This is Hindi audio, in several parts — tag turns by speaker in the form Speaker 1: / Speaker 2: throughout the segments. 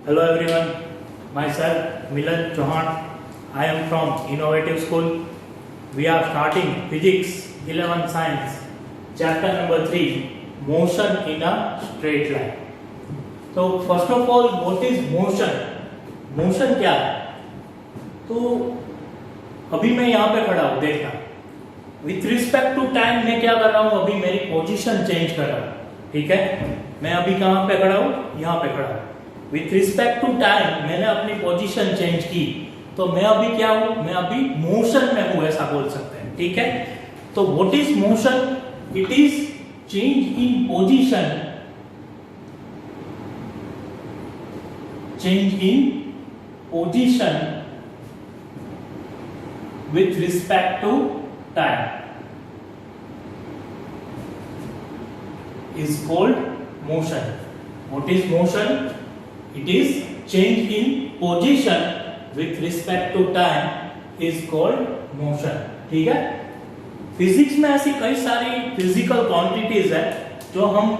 Speaker 1: Hello everyone, myself Milan Chauhan. I am from Innovative School. We are starting Physics 11 Science, chapter number 3, Motion in a Straight Line. So first of all, what is motion? Motion क्या है? तो अभी मैं यहाँ पे खड़ा हूँ, देखना. With respect to time मैं क्या कर रहा हूँ? अभी मेरी पोजीशन चेंज कर रहा हूँ, ठीक है? मैं अभी कहाँ पे खड़ा हूँ? यहाँ पे खड़ा हूँ. विथ रिस्पेक्ट टू टाइम मैंने अपनी पोजीशन चेंज की, तो मैं अभी क्या हूं? मैं अभी मोशन में हूं, ऐसा बोल सकते हैं, ठीक है? तो what is motion? It is change in position, change in position with respect to time is called motion. What is motion? It is change in position with respect to time is called motion. ठीक है? फिजिक्स में ऐसी कई सारी फिजिकल क्वांटिटीज है जो हम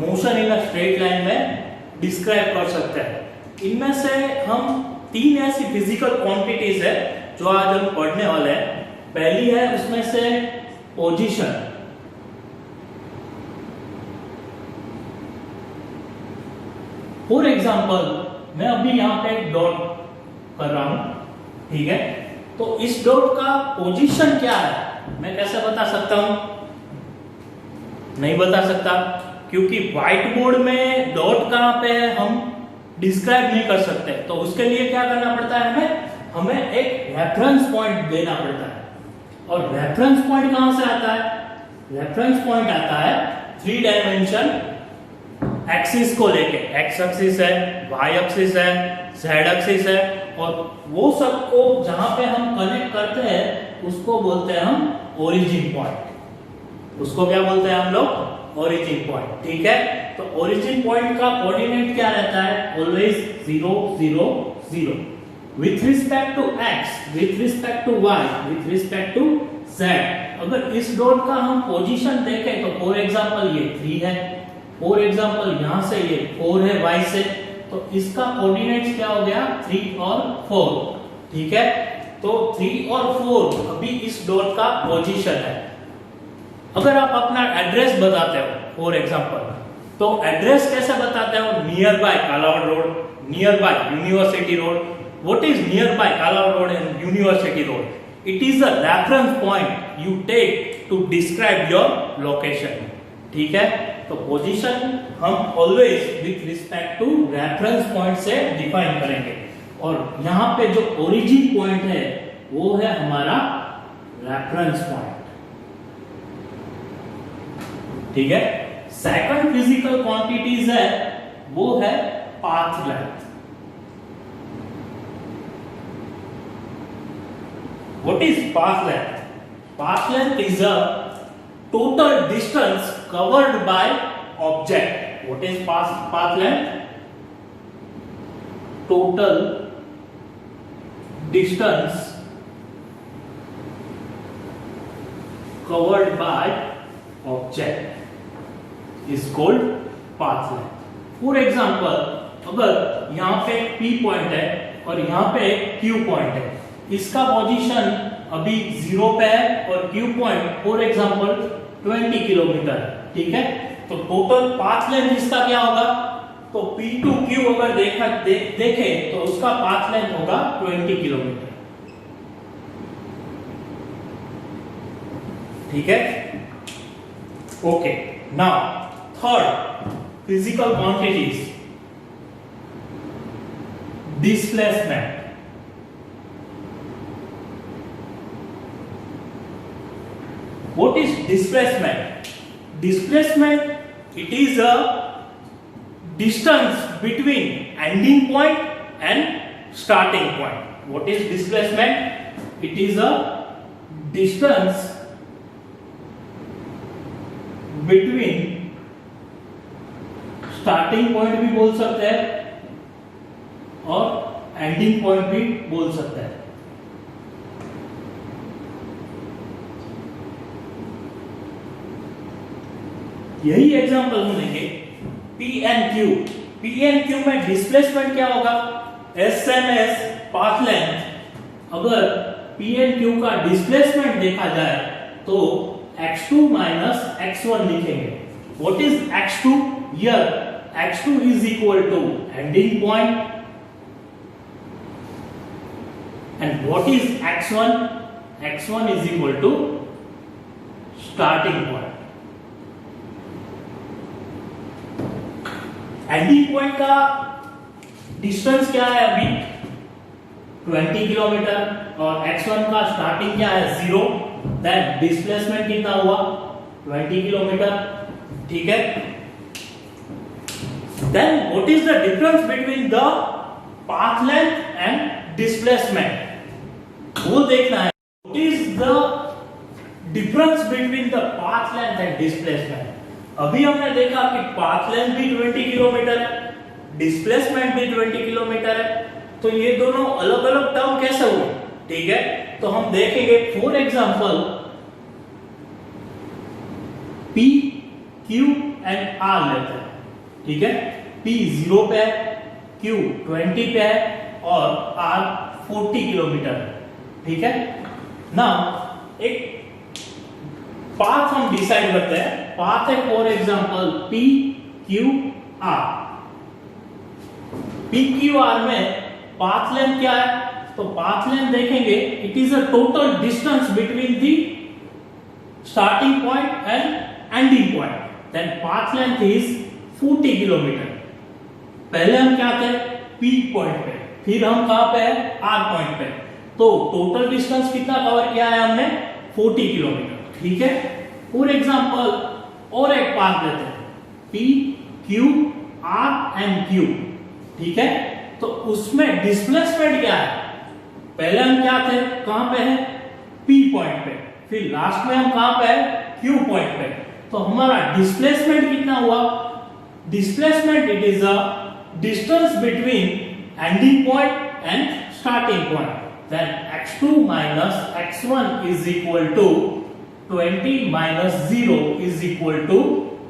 Speaker 1: motion in a straight line में डिस्क्राइब कर सकते हैं. इनमें से हम तीन ऐसी फिजिकल क्वांटिटीज है जो आज हम पढ़ने वाले हैं. पहली है उसमें से पोजीशन. फॉर एग्जाम्पल मैं अभी यहाँ पे एक डॉट कर रहा हूं, ठीक है? तो इस डॉट का पोजीशन क्या है मैं कैसे बता सकता हूं? नहीं बता सकता, क्योंकि व्हाइट बोर्ड में डॉट कहां पे है हम डिस्क्राइब नहीं कर सकते. तो उसके लिए क्या करना पड़ता है? हमें एक रेफरेंस पॉइंट देना पड़ता है. और रेफरेंस पॉइंट कहां से आता है? रेफरेंस पॉइंट आता है 3 डायमेंशन एक्सिस को लेके. एक्स एक्सिस है, वाई एक्सिस है, जेड एक्सिस है, और वो सबको जहां पे हम कनेक्ट करते हैं उसको बोलते हैं हम ओरिजिन पॉइंट. उसको क्या बोलते हैं हम लोग? ओरिजिन पॉइंट, ठीक है? तो ओरिजिन पॉइंट का कोऑर्डिनेट क्या रहता है? Always 0 0 0 with respect to X, with respect to Y, with respect to Z. अगर इस डॉट का हम पोजीशन देखें तो फॉर एग्जांपल ये 3 है, फॉर एग्जाम्पल यहां से ये 4 है y से, तो इसका कोऑर्डिनेट्स क्या हो गया? 3 और 4, ठीक है? तो 3 और 4 अभी इस डॉट का पोजीशन है. अगर आप अपना एड्रेस बताते हो फॉर एग्जाम्पल, तो एड्रेस कैसे बताते हो? Near by Kalawad road, near by university road. What is near by Kalawad road and university road? It is a reference point you take to describe your location, ठीक है? तो पोजीशन हम always with respect to reference point से डिफाइन करेंगे. और यहां पे जो ओरिजिन पॉइंट है वो है हमारा रेफरेंस पॉइंट, ठीक है? सेकंड फिजिकल क्वांटिटीज है वो है path length. What is path length? Path length is a total distance covered by object. What is path length? Total distance covered by object is called path length. For example, अगर यहाँ पे P पॉइंट है और यहाँ पे Q पॉइंट है, इसका पोजीशन अभी 0 पे है और Q point for example 20 kilometre, ठीक है? तो टोटल पाथ लेंथ इसका क्या होगा? तो P to Q अगर देखें तो उसका पाथ लेंथ होगा 20 किलोमीटर, ठीक है? Okay, now third physical quantities, displacement. What is displacement? Displacement, it is a distance between ending point and starting point. What is displacement? It is a distance between starting point भी बोल सकते हैं और ending point भी बोल सकते हैं. यही एग्जांपल हम लेंगे P and Q. P and Q में डिस्प्लेसमेंट क्या होगा? S M S path length. अगर पी एंड क्यू का डिस्प्लेसमेंट देखा जाए तो x2 माइनस x1 लिखेंगे। What is x2? Here x2 is equal to ending point and what is x1? x1 is equal to starting point. Ending point का डिस्टेंस क्या है अभी? 20 किलोमीटर और x1 का स्टार्टिंग क्या है? 0। देन डिस्प्लेसमेंट कितना हुआ? 20 किलोमीटर। ठीक है। Then what is the difference between the path length and displacement? वो देखना है। What is the difference between the path length and displacement? अभी हमने देखा कि पाथ लेंथ भी 20 किलोमीटर है, डिस्प्लेसमेंट भी 20 किलोमीटर है, तो ये दोनों अलग अलग टर्म कैसे हुए? ठीक है, तो हम देखेंगे। For example P, Q and R लेते हैं। ठीक है, P 0 पे है, Q 20 पे है और R 40 किलोमीटर है। ठीक है ना। एक पाथ हम डिसाइड करते हैं। पाथ है for example P, Q, R। P, Q, R में पाथ लेंथ क्या है? तो पाथ लेंथ देखेंगे, it is a total distance between the starting point and ending point. Then path length is 40 kilometre. पहले हम क्या थे? P पॉइंट पे, फिर हम कहां पे है? R पॉइंट पे। तो टोटल डिस्टेंस कितना कवर किया है हमने? 40 किलोमीटर। ठीक है। फॉर एग्जांपल और एक पाथ लेते हैं P, Q, R and Q। ठीक है, तो उसमें डिस्प्लेसमेंट क्या है? पहले हम क्या थे? कहां पे है? P पॉइंट पे, फिर लास्ट में हम कहां पे है? Q पॉइंट पे। तो हमारा डिस्प्लेसमेंट कितना हुआ? Displacement it is a distance between ending point and starting point. Then x2 minus x1 is equal to 20 minus 0 is equal to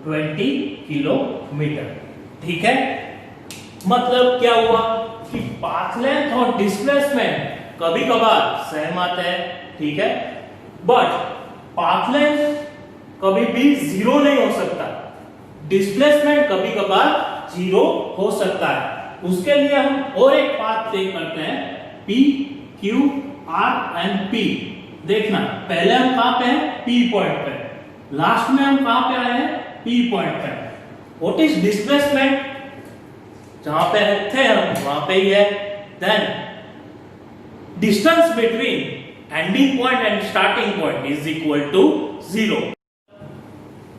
Speaker 1: 20 kilometre. ठीक है, मतलब क्या हुआ कि पाथ लेंथ और डिस्प्लेसमेंट कभी कभार सेम आते हैं। ठीक है, बट पाथ लेंथ कभी भी 0 नहीं हो सकता, डिस्प्लेसमेंट कभी कभार 0 हो सकता है। उसके लिए हम और एक पाथ तय करते हैं P, Q, R and P। देखना, पहले हम कहां पे हैं? P पॉइंट पे, लास्ट में हम कहां पे आए हैं? P पॉइंट पे। What is displacement? जहां पे थे हम वहां पे ही है। Then distance between ending point and starting point is equal to 0।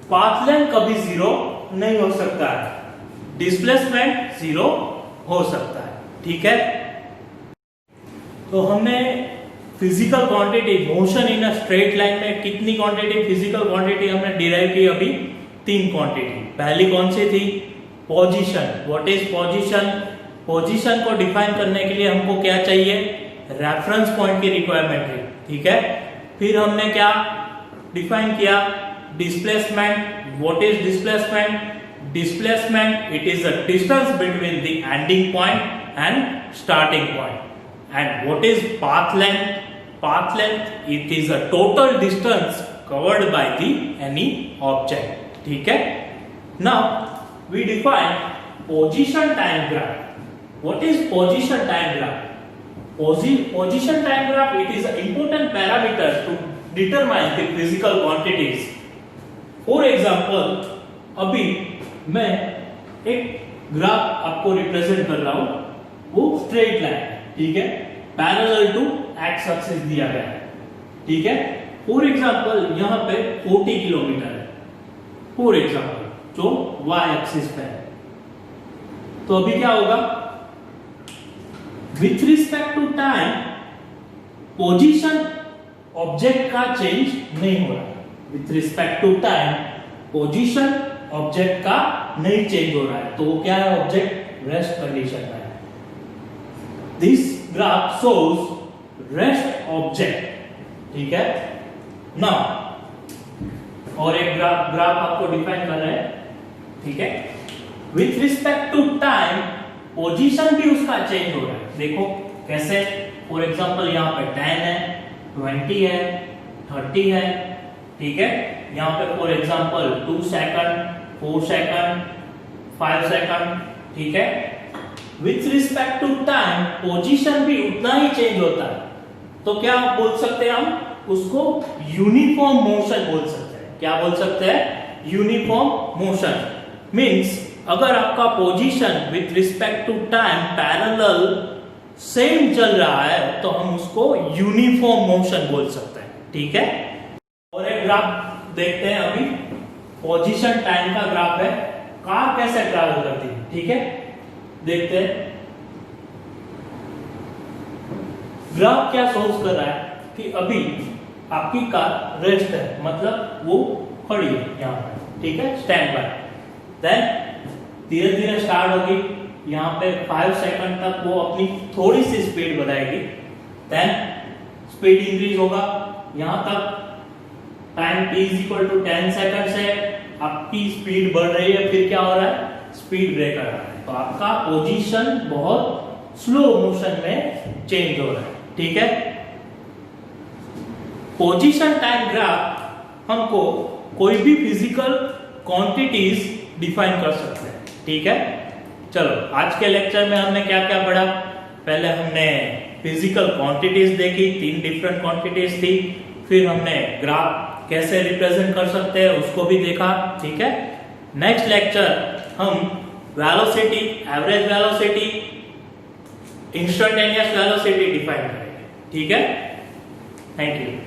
Speaker 1: Path length कभी 0 नहीं हो सकता है, डिस्प्लेसमेंट 0 हो सकता है। ठीक है, तो हमने physical quantity motion in a straight line में कितनी क्वांटिटी फिजिकल क्वांटिटी हमने डिराइव की? अभी 3 क्वांटिटी। पहली कौन सी थी? Position. What is position? Position को डिफाइन करने के लिए हमको क्या चाहिए? रेफरेंस पॉइंट की रिक्वायरमेंट है। ठीक है, फिर हमने क्या डिफाइन किया? Displacement. What is displacement? Displacement it is a distance between the ending point and starting point. And what is path length? Path length it is a total distance covered by the any object. ठीक है? Now we define position time graph. What is position time graph? Position time graph it is an important parameter to determine the physical quantities. For example, अभी मैं एक ग्राफ आपको रिप्रेजेंट कर रहा हूं, वो स्ट्रेट लाइन। ठीक है, पैरेलल टू एक्स एक्सिस दिया गया है। ठीक है, फॉर एग्जांपल यहां पे 40 किलोमीटर है, फॉर एग्जांपल, जो वाई एक्सिस पे है। तो अभी क्या होगा? With respect to time position object का चेंज नहीं हो रहा। With respect to time position object का नहीं चेंज हो रहा है, तो वो क्या है? ऑब्जेक्ट रेस्ट कंडीशन में है। This graph shows rest object. ठीक है, now और एक ग्राफ आपको डिफाइन कर रहा है। ठीक है, with respect to time position भी उसका चेंज हो रहा है। देखो कैसे, फॉर एग्जांपल यहाँ पे 10 है, 20 है, 30 है, ठीक है। यहाँ पे for example 2 second, 4 second, 5 second, ठीक है। With respect to time position भी उतना ही चेंज होता है। तो क्या बोल सकते हैं हम उसको? यूनिफॉर्म मोशन बोल सकते हैं। क्या बोल सकते हैं? Uniform motion. मीन्स अगर आपका position with respect to time parallel same चल रहा है तो हम उसको यूनिफॉर्म मोशन बोल सकते हैं, ठीक है। और एक ग्राफ देखते हैं अभी, पोजीशन टाइम का ग्राफ है, कार कैसे ट्रैवल करती है, ठीक है। देखते हैं ग्राफ क्या सोच कर रहा है कि अभी आपकी कार रेस्ट है, मतलब वो खड़ी है यहाँ पर, ठीक है, स्टैंड बाय। देन धीरे धीरे स्टार्ट होगी, यहाँ पे 5 सेकंड तक वो अपनी थोड़ी सी स्पीड बढ़ाएगी। देन स्पीड इंक्रीज होगा, यहाँ तक time t equal to 10 second से आपकी स्पीड बढ़ रही है, फिर क्या हो रहा है? स्पीड ब्रेक कर रहा है। तो आपका पोजीशन बहुत स्लो मोशन में चेंज हो रहा है, ठीक है। पोजीशन टाइम ग्राफ हमको कोई भी फिजिकल क्वांटिटीज डिफाइन कर सकते हैं, ठीक है। चलो आज के लेक्चर में हमने क्या क्या पढ़ा? पहले हमने फिजिकल क्वांटिटीज देखी, 3 डिफरेंट क्वांटिटीज थी। फिर हमने ग्राफ कैसे रिप्रेजेंट कर सकते हैं उसको भी देखा, ठीक है। नेक्स्ट लेक्चर हम velocity, average velocity, instantaneous velocity define करेंगे, ठीक है। Thank you.